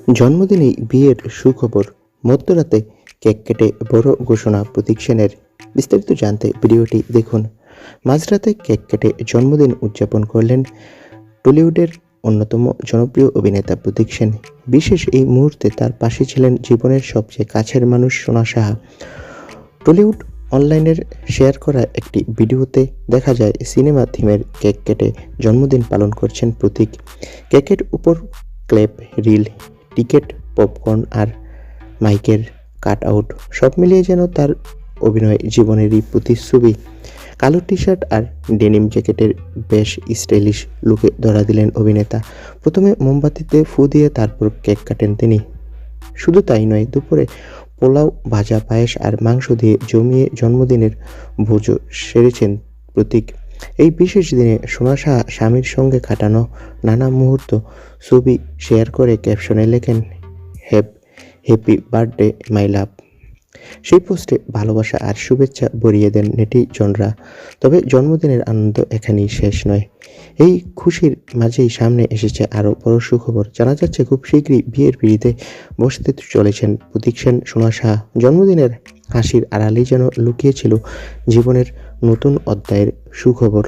জন্মদিনেই বিয়ের সুখবর, মধ্যরাতে কেক কেটে বড় ঘোষণা প্রতীক সেনের। বিস্তারিত জানতে ভিডিওটি দেখুন। মাঝরাতে কেক কেটে জন্মদিন উদযাপন করলেন টলিউডের অন্যতম জনপ্রিয় অভিনেতা প্রতীক সেন। বিশেষ এই মুহূর্তে তার পাশে ছিলেন জীবনের সবচেয়ে কাছের মানুষ সোনা সাহা। টলিউড অনলাইনের শেয়ার করা একটি ভিডিওতে দেখা যায় সিনেমা থিমের কেক কেটে জন্মদিন পালন করছেন প্রতীক। কেকের উপর ক্লেপ, রিল, টিকেট, পপকর্ন আর মাইকের কাট আউট, সব মিলিয়ে যেন তার অভিনয় জীবনেরই প্রতিচ্ছবি। কালো টি শার্ট আর ডেনিম জ্যাকেটের বেশ স্টাইলিশ লুকে ধরা দিলেন অভিনেতা। প্রথমে মোমবাতিতে ফু দিয়ে তারপর কেক কাটেন তিনি। শুধু তাই নয়, দুপুরে পোলাও, ভাজা, পায়েস আর মাংস দিয়ে জমিয়ে জন্মদিনের ভোজও সেরেছেন প্রতীক। এই বিশেষ দিনে সোনা সাহা স্বামীর সঙ্গে কাটানো নানা মুহূর্ত ছবি শেয়ার করে ক্যাপশনে লেখেন, হ্যাপি বার্থডে মাই লাভ। সেই পোস্টে ভালোবাসা আর শুভেচ্ছা ভরিয়ে দেন নেটিজনরা। তবে জন্মদিনের আনন্দ এখানেই শেষ নয়। এই খুশির মাঝেই সামনে এসেছে আরও বড় সুখবর। জানা যাচ্ছে খুব শীঘ্রই বিয়ের পিঁড়িতে বসতে চলেছেন প্রতীক সেন, সোনা সাহা। জন্মদিনের হাসির আড়ালেই যেন লুকিয়ে ছিল জীবনের নতুন অধ্যায়ের সুখবর।